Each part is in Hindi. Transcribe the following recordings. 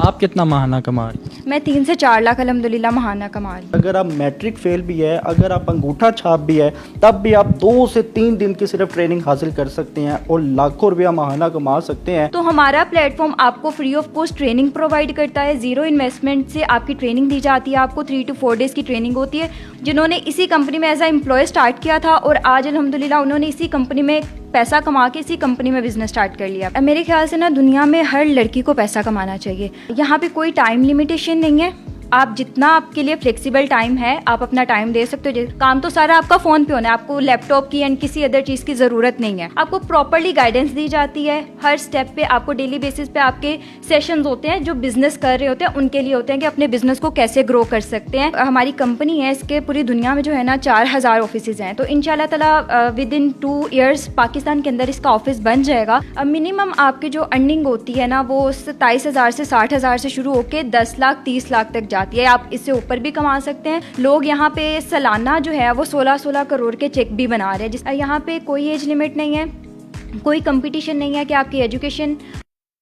आप कितना माहाना कमा रही हैं? मैं 3 से 4 लाख अल्हम्दुलिल्लाह महाना कमा रही हूँ। अगर आप मैट्रिक फेल भी है, अगर आप अंगूठा छाप भी है, तब भी आप 2 से 3 दिन की सिर्फ ट्रेनिंग हासिल कर सकते हैं और लाखों रुपया माहाना कमा सकते हैं। तो हमारा प्लेटफॉर्म आपको free of cost training provide करता है। ज़ीरो इन्वेस्टमेंट से आपकी ट्रेनिंग दी जाती है। आपको 3 to 4 डेज़ की ट्रेनिंग होती है। जिन्होंने इसी कंपनी में एज अ एम्प्लॉय स्टार्ट किया था और आज अल्हम्दुलिल्लाह उन्होंने इसी कंपनी में पैसा कमा के इसी कंपनी में बिजनेस स्टार्ट कर लिया। मेरे ख्याल से ना दुनिया में हर लड़की को पैसा कमाना चाहिए। यहाँ पे कोई टाइम लिमिटेशन नहीं है। आप जितना आपके लिए फ्लेक्सिबल टाइम है आप अपना टाइम दे सकते हो। काम तो सारा आपका फ़ोन पे होना है। आपको लैपटॉप की एंड किसी अदर चीज़ की ज़रूरत नहीं है। आपको प्रॉपरली गाइडेंस दी जाती है हर स्टेप पे। आपको डेली बेसिस पे आपके सेशंस होते हैं जो बिजनेस कर रहे होते हैं उनके लिए होते हैं कि अपने बिजनेस को कैसे ग्रो कर सकते हैं। हमारी कंपनी है, इसके पूरी दुनिया में जो है ना 4000 ऑफिस हैं। तो इंशाल्लाह ताला विद इन 2 years पाकिस्तान के अंदर इसका ऑफिस बन जाएगा। मिनिमम आपकी जो अर्निंग होती है ना वो 27,000 से 60,000 से शुरू होकर 10 लाख 30 लाख तक जाती है। आप इससे ऊपर भी कमा सकते हैं। लोग यहाँ पे सालाना जो है वो 16-16 करोड़ के चेक भी बना रहे हैं। जिस यहाँ पे कोई एज लिमिट नहीं है, कोई कंपटीशन नहीं है कि आपकी एजुकेशन।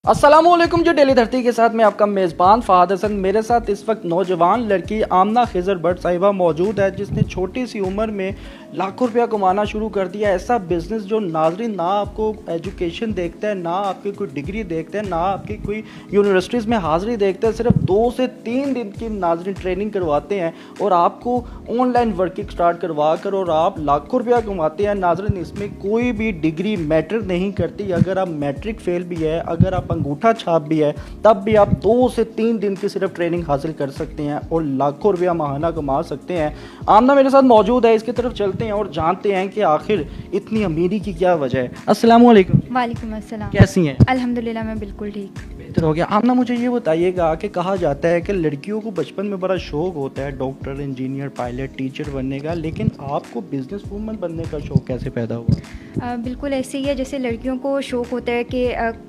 अस्सलामुअलैकुम। जो डेली धरती के साथ मैं आपका मेज़बान फ़हाद हसन। मेरे साथ इस वक्त नौजवान लड़की आमना खिज़र भट्ट साहिबा मौजूद है जिसने छोटी सी उम्र में लाखों रुपया कमाना शुरू कर दिया। ऐसा बिज़नेस जो नाज़रीन ना आपको एजुकेशन देखता है, ना आपकी कोई डिग्री देखते हैं, ना आपकी कोई यूनिवर्सिटीज़ में हाज़िरी देखते हैं। सिर्फ 2 से 3 दिन की नाज़रीन ट्रेनिंग करवाते हैं और आपको ऑनलाइन वर्किंग स्टार्ट करवा कर और आप लाखों रुपया कमाते हैं। नाज़रीन इसमें कोई भी डिग्री मैटर नहीं करती। अगर आप मैट्रिक फेल भी है, अगर आप अंगूठा छाप भी है, तब भी आप 2 से 3 दिन की सिर्फ ट्रेनिंग हासिल कर सकते हैं और लाखों रुपया माहाना कमा सकते हैं। आमना मेरे साथ मौजूद है, इसकी तरफ चलते हैं और जानते हैं कि आखिर इतनी अमीरी की क्या वजह है। अस्सलाम वालेकुम। वालेकुम अस्सलाम। कैसी हैं? अल्हम्दुलिल्लाह मैं बिल्कुल ठीक। बेहतर हो गया। आमना मुझे ये बताइएगा कि कहा जाता है कि लड़कियों को बचपन में बड़ा शौक होता है डॉक्टर, इंजीनियर, पायलट, टीचर बनने का, लेकिन आपको बिजनेस वूमन बनने का शौक कैसे पैदा हुआ? बिल्कुल ऐसे ही है जैसे लड़कियों को शौक़ होता है कि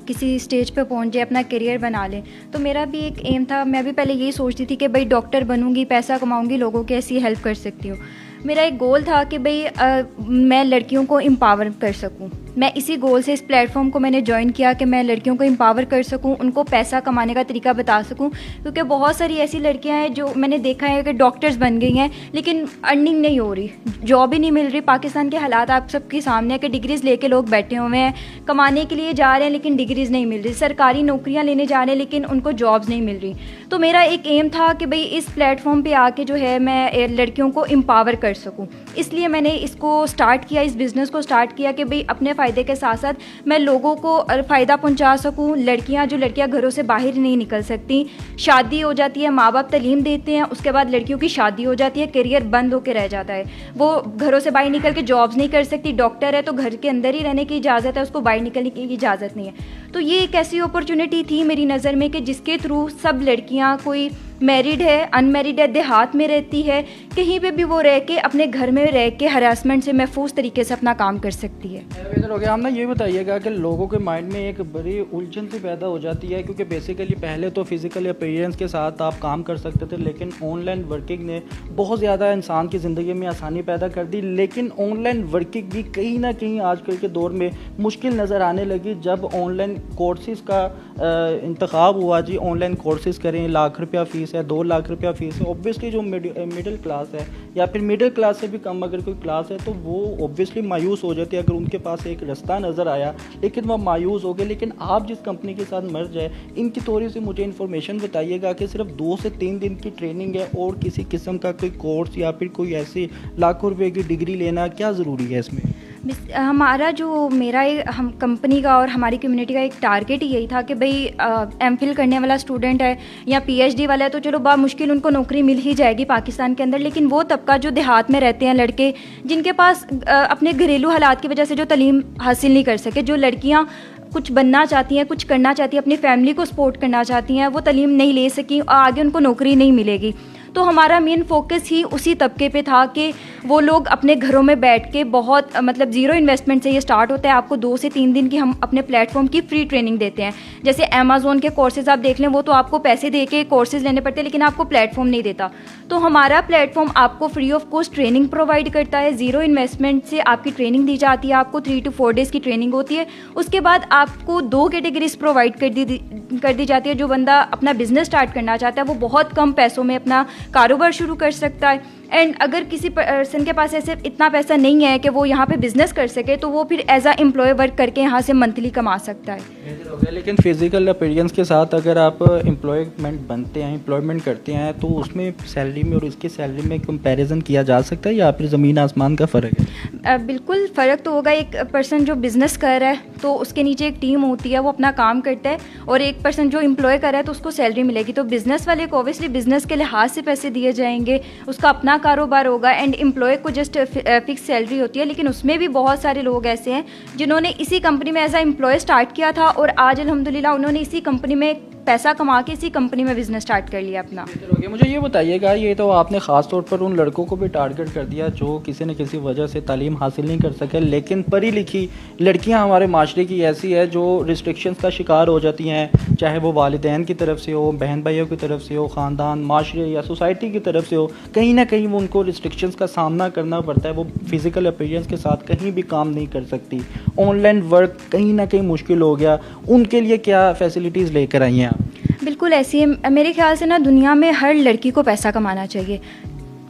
किसी स्टेज पे पहुंच जाए, अपना करियर बना लें। तो मेरा भी एक एम था। मैं भी पहले यही सोचती थी कि भाई डॉक्टर बनूंगी, पैसा कमाऊंगी, लोगों की ऐसी हेल्प कर सकती हूँ। मेरा एक गोल था कि भाई मैं लड़कियों को एम्पावर कर सकूं। मैं इसी गोल से इस प्लेटफॉर्म को मैंने ज्वाइन किया कि मैं लड़कियों को एम्पावर कर सकूं, उनको पैसा कमाने का तरीका बता सकूं। क्योंकि बहुत सारी ऐसी लड़कियां हैं जो मैंने देखा है कि डॉक्टर्स बन गई हैं लेकिन अर्निंग नहीं हो रही, जॉब ही नहीं मिल रही। पाकिस्तान के हालात आप सबके सामने है कि डिग्रीज़ लेके लोग बैठे हुए हैं, कमाने के लिए जा रहे हैं लेकिन डिग्रीज़ नहीं मिल रही। सरकारी नौकरियाँ लेने जा रहे हैं लेकिन उनको जॉब्स नहीं मिल रही। तो मेरा एक एम था कि भाई इस प्लेटफॉर्म पर आके जो है मैं लड़कियों को एम्पावर कर सकूं। इसलिए मैंने इसको स्टार्ट किया, इस बिज़नेस को स्टार्ट किया कि भाई अपने फ़ायदे के साथ साथ मैं लोगों को फ़ायदा पहुंचा सकूं। लड़कियां घरों से बाहर नहीं निकल सकती, शादी हो जाती है, माँ बाप तालीम देते हैं, उसके बाद लड़कियों की शादी हो जाती है, करियर बंद होकर रह जाता है। वो घरों से बाहर निकल के जॉब्स नहीं कर सकती। डॉक्टर है तो घर के अंदर ही रहने की इजाज़त है, उसको बाहर निकलने की इजाज़त नहीं है। तो ये एक ऐसी अपॉर्चुनिटी थी मेरी नज़र में कि जिसके थ्रू सब लड़कियाँ, कोई मैरिड है, अनमैरिड है, देहात में रहती है, कहीं पे भी वो रह के अपने घर में रह के हरासमेंट से महफूज तरीके से अपना काम कर सकती है। बेहतर हो गया। हम ना ये बताइएगा कि लोगों के माइंड में एक बड़ी उलझन सी पैदा हो जाती है क्योंकि बेसिकली पहले तो फिजिकल अपीयरेंस के साथ आप काम कर सकते थे, लेकिन ऑनलाइन वर्किंग ने बहुत ज़्यादा इंसान की ज़िंदगी में आसानी पैदा कर दी। लेकिन ऑनलाइन वर्किंग भी कहीं ना कहीं आजकल के दौर में मुश्किल नज़र आने लगी जब ऑनलाइन कोर्सेज़ का इंतखाब हुआ। जी ऑनलाइन कोर्सेज़ करें, लाख रुपया फ़ीस है, 2 लाख रुपया फ़ीस है। ऑब्वियसली जो मिडिल क्लास है या फिर मिडिल क्लास से भी कम अगर कोई क्लास है तो वो ऑब्वियसली मायूस हो जाती है अगर उनके पास एक रास्ता नज़र आया, लेकिन वह मायूस हो गए। लेकिन आप जिस कंपनी के साथ मर्ज है, इनकी थोड़ी सी मुझे इन्फॉर्मेशन बताइएगा कि सिर्फ 2 से 3 दिन की ट्रेनिंग है और किसी किस्म का कोई कोर्स या फिर कोई ऐसी लाखों रुपए की डिग्री लेना क्या ज़रूरी है इसमें? हमारा जो मेरा हम कंपनी का और हमारी कम्युनिटी का एक टारगेट ही यही था कि भाई एमफिल करने वाला स्टूडेंट है या पीएचडी वाला है तो चलो बा मुश्किल उनको नौकरी मिल ही जाएगी पाकिस्तान के अंदर। लेकिन वो तबका जो देहात में रहते हैं लड़के, जिनके पास अपने घरेलू हालात की वजह से जो तालीम हासिल नहीं कर सके, जो लड़कियाँ कुछ बनना चाहती हैं, कुछ करना चाहती हैं, अपनी फैमिली को सपोर्ट करना चाहती हैं, वो तालीम नहीं ले सकी और आगे उनको नौकरी नहीं मिलेगी। तो हमारा मेन फोकस ही उसी तबके पे था कि वो लोग अपने घरों में बैठ के बहुत मतलब ज़ीरो इन्वेस्टमेंट से ये स्टार्ट होता है। आपको 2 से 3 दिन की हम अपने प्लेटफॉर्म की फ्री ट्रेनिंग देते हैं। जैसे अमेज़ोन के कोर्सेज़ आप देख लें, वो तो आपको पैसे दे के कोर्सेज़ लेने पड़ते हैं, लेकिन आपको प्लेटफॉर्म नहीं देता। तो हमारा प्लेटफॉर्म आपको free of cost training provide करता है। ज़ीरो इन्वेस्टमेंट से आपकी ट्रेनिंग दी जाती है। आपको 3 to 4 डेज़ की ट्रेनिंग होती है। उसके बाद आपको 2 कैटेगरीज प्रोवाइड कर दी जाती है। जो बंदा अपना बिजनेस स्टार्ट करना चाहता है वो बहुत कम पैसों में अपना कारोबार शुरू कर सकता है। एंड अगर किसी पर्सन के पास ऐसे इतना पैसा नहीं है कि वो यहाँ पे बिजनेस कर सके, तो वो फिर एज अ एम्प्लॉय वर्क करके यहाँ से मंथली कमा सकता है। लेकिन फिजिकल अपीयरेंस के साथ अगर आप एम्प्लॉयमेंट बनते हैं, एम्प्लॉयमेंट करते हैं, तो उसमें सैलरी में और इसकी सैलरी में कंपैरिजन किया जा सकता है या फिर ज़मीन आसमान का फ़र्क है? बिल्कुल फ़र्क तो होगा। एक पर्सन जो बिज़नेस कर रहा है तो उसके नीचे एक टीम होती है, वो अपना काम करता है, और एक पर्सन जो एम्प्लॉय कर रहा है तो उसको सैलरी मिलेगी। तो बिज़नेस वाले को ऑब्वियसली बिज़नेस के लिहाज से पैसे दिए जाएंगे, उसका अपना कारोबार होगा। एंड एम्प्लॉय को जस्ट फिक्स सैलरी होती है। लेकिन उसमें भी बहुत सारे लोग ऐसे हैं जिन्होंने इसी कंपनी में एज अ एम्प्लॉय स्टार्ट किया था और आज अल्हम्दुलिल्लाह उन्होंने इसी कंपनी में पैसा कमा के इसी कंपनी में बिजनेस स्टार्ट कर लिया अपना। मुझे ये बताइएगा, ये तो आपने ख़ास तौर पर उन लड़कों को भी टारगेट कर दिया जो किसी न किसी वजह से तालीम हासिल नहीं कर सके, लेकिन पढ़ी लिखी लड़कियां हमारे माशरे की ऐसी है जो रिस्ट्रिक्शंस का शिकार हो जाती हैं, चाहे वो वालिदैन की तरफ से हो, बहन भाइयों की तरफ से हो, ख़ानदान, माशरे या सोसाइटी की तरफ से हो। कहीं ना कहीं वो उनको रिस्ट्रिक्शंस का सामना करना पड़ता है। वो फिज़िकल अपीयरेंस के साथ कहीं भी काम नहीं कर सकती। ऑनलाइन वर्क कहीं ना कहीं मुश्किल हो गया। उनके लिए क्या फैसिलिटीज़ लेकर आई हैं आप? बिल्कुल ऐसी है। मेरे ख्याल से ना दुनिया में हर लड़की को पैसा कमाना चाहिए।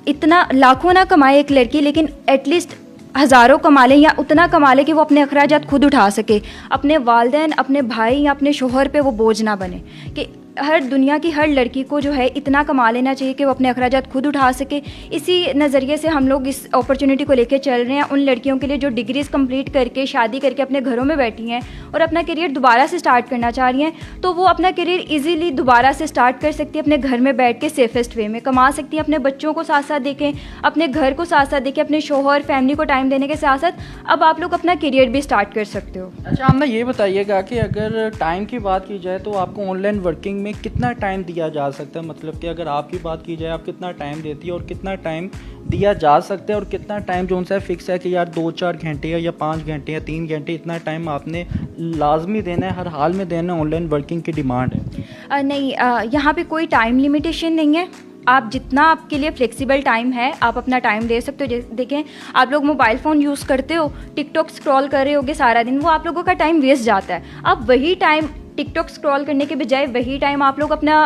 इतना लाखों ना कमाए एक लड़की, लेकिन एटलीस्ट हज़ारों कमा लें या उतना कमा ले कि वो अपने अखराजात खुद उठा सके, अपने वालिदैन, अपने भाई या अपने शोहर पे वो बोझ ना बने। कि हर दुनिया की हर लड़की को जो है इतना कमा लेना चाहिए कि वो अपने अखराजात खुद उठा सके। इसी नज़रिए से हम लोग इस अपॉर्चुनिटी को लेकर चल रहे हैं उन लड़कियों के लिए जो डिग्रीज़ कंप्लीट करके शादी करके अपने घरों में बैठी हैं और अपना करियर दोबारा से स्टार्ट करना चाह रही हैं। तो वो अपना करियर इजीली दोबारा से स्टार्ट कर सकती है, अपने घर में बैठ के सेफेस्ट वे में कमा सकती हैं। अपने बच्चों को साथ साथ देखें, अपने घर को साथ साथ देखें, अपने शोहर फैमिली को टाइम देने के साथ साथ अब आप लोग अपना करियर भी स्टार्ट कर सकते हो। अच्छा, हमने ये बताइएगा कि अगर टाइम की बात की जाए तो आपको ऑनलाइन वर्किंग में कितना टाइम दिया जा सकता है? मतलब कि अगर आपकी बात की जाए, आप कितना टाइम देती है और कितना टाइम दिया जा सकता है, और कितना टाइम जो उनसे फिक्स है कि यार 2-4 घंटे या 5 घंटे या 3 घंटे इतना टाइम आपने लाजमी देना है, हर हाल में देना है? ऑनलाइन वर्किंग की डिमांड है? नहीं, यहाँ पे कोई टाइम लिमिटेशन नहीं है। आप जितना आपके लिए फ्लेक्सिबल टाइम है आप अपना टाइम दे सकते हो। देखें, आप लोग मोबाइल फ़ोन यूज़ करते हो, टिकटॉक स्क्रॉल कर रहे होगे सारा दिन, वो आप लोगों का टाइम वेस्ट जाता है। आप वही टाइम टिकटॉक स्क्रॉल करने के बजाय वही टाइम आप लोग अपना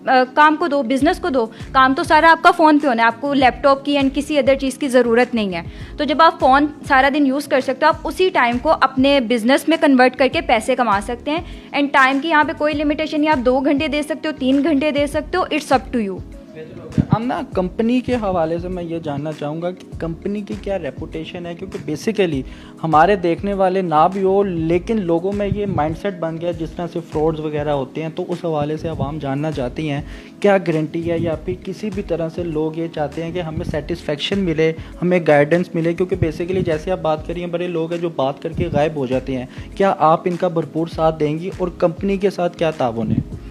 काम को दो, बिज़नेस को दो। काम तो सारा आपका फ़ोन पे होना है, आपको लैपटॉप की एंड किसी अदर चीज़ की ज़रूरत नहीं है। तो जब आप फ़ोन सारा दिन यूज़ कर सकते हो, आप उसी टाइम को अपने बिज़नेस में कन्वर्ट करके पैसे कमा सकते हैं। एंड टाइम की यहाँ पे कोई लिमिटेशन नहीं। आप 2 घंटे दे सकते हो, 3 घंटे दे सकते हो, इट्स अप टू यू। हम ना कंपनी के हवाले से मैं ये जानना चाहूँगा कि कंपनी की क्या रेपुटेशन है, क्योंकि बेसिकली हमारे देखने वाले ना भी हो, लेकिन लोगों में ये माइंडसेट बन गया जिस तरह से फ्रॉड्स वगैरह होते हैं। तो उस हवाले से आवाम जानना चाहती हैं क्या गारंटी है, या फिर किसी भी तरह से लोग ये चाहते हैं कि हमें सेटिस्फेक्शन मिले, हमें गाइडेंस मिले, क्योंकि बेसिकली जैसे आप बात करिए बड़े लोग हैं जो बात करके गायब हो जाते हैं। क्या आप इनका भरपूर साथ देंगी और कंपनी के साथ क्या ताउन है?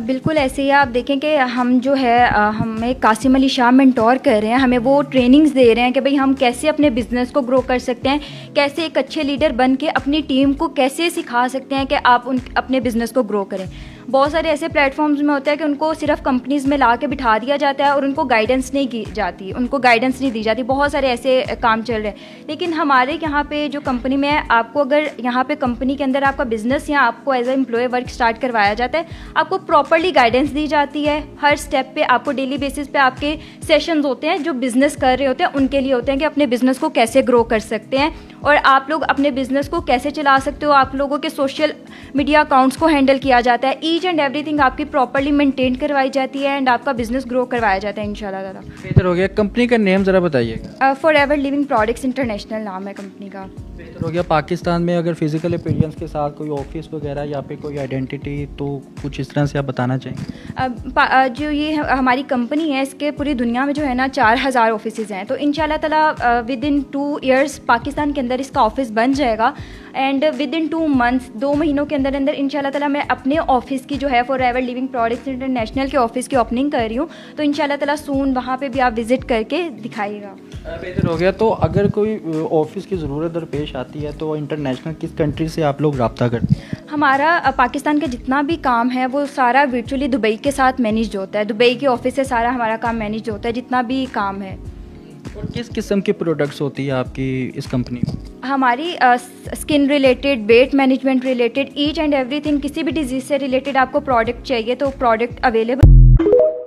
बिल्कुल ऐसे ही आप देखें कि हम जो है हमें कासिम अली शाह मेंटोर कर रहे हैं, हमें वो ट्रेनिंग्स दे रहे हैं कि भाई हम कैसे अपने बिज़नेस को ग्रो कर सकते हैं, कैसे एक अच्छे लीडर बन के अपनी टीम को कैसे सिखा सकते हैं कि आप अपने बिज़नेस को ग्रो करें। बहुत सारे ऐसे प्लेटफॉर्म्स में होता है कि उनको सिर्फ कंपनीज़ में ला के बिठा दिया जाता है और उनको गाइडेंस नहीं की जाती, उनको गाइडेंस नहीं दी जाती। बहुत सारे ऐसे काम चल रहे हैं। लेकिन हमारे यहाँ पे जो कंपनी में है, आपको अगर यहाँ पे कंपनी के अंदर आपका बिज़नेस या आपको as a employ work start करवाया जाता है, आपको प्रॉपर्ली गाइडेंस दी जाती है। हर स्टेप पे आपको डेली बेसिस पे आपके सेशंस होते हैं जो बिज़नेस कर रहे होते हैं उनके लिए होते हैं कि अपने बिज़नेस को कैसे ग्रो कर सकते हैं और आप लोग अपने बिज़नेस को कैसे चला सकते हो। आप लोगों के सोशल मीडिया अकाउंट्स को हैंडल किया जाता है। ईच एंड एवरीथिंग आपकी प्रॉपर्ली मेंटेन करवाई जाती है एंड आपका बिजनेस ग्रो करवाया जाता है इंशाल्लाह ताला। बेहतर हो गया। कंपनी का नेम ज़रा बताइएगा। फॉरएवर लिविंग प्रोडक्ट्स इंटरनेशनल नाम है कंपनी का। बेहतर हो गया। पाकिस्तान में अगर फिजिकल अपीयरेंस के साथ कोई ऑफिस वगैरह या फिर कोई आइडेंटिटी, तो कुछ इस तरह से आप बताना चाहेंगे? जो ये हमारी कंपनी है, इसके पूरी दुनिया में जो है ना 4000 ऑफिसेज़ हैं। तो इंशाल्लाह ताला विद इन 2 ईयर्स पाकिस्तान के अंदर अंदर इसका ऑफिस बन जाएगा एंड विद इन 2 मंथ्स 2 महीनों के अंदर अंदर इंशाल्लाह ताला मैं अपने ऑफिस की जो है फॉरएवर लिविंग प्रोडक्ट्स इंटरनेशनल के ऑफिस की ओपनिंग कर रही हूँ। तो इंशाल्लाह ताला सून वहाँ पे भी आप विज़िट करके दिखाइएगा। बेहतर हो गया। तो अगर कोई ऑफिस की ज़रूरत दरपेश आती है तो इंटरनेशनल किस कंट्री से आप लोग रब्ता करते हैं? हमारा पाकिस्तान का जितना भी काम है वो सारा वर्चुअली दुबई के साथ मैनेज होता है। दुबई के ऑफिस से सारा हमारा काम मैनेज होता है, जितना भी काम है। और किस किस्म की प्रोडक्ट्स होती है आपकी इस कंपनी में? हमारी skin related, weight management related, each and everything, किसी भी डिजीज़ से रिलेटेड आपको प्रोडक्ट चाहिए तो प्रोडक्ट अवेलेबल।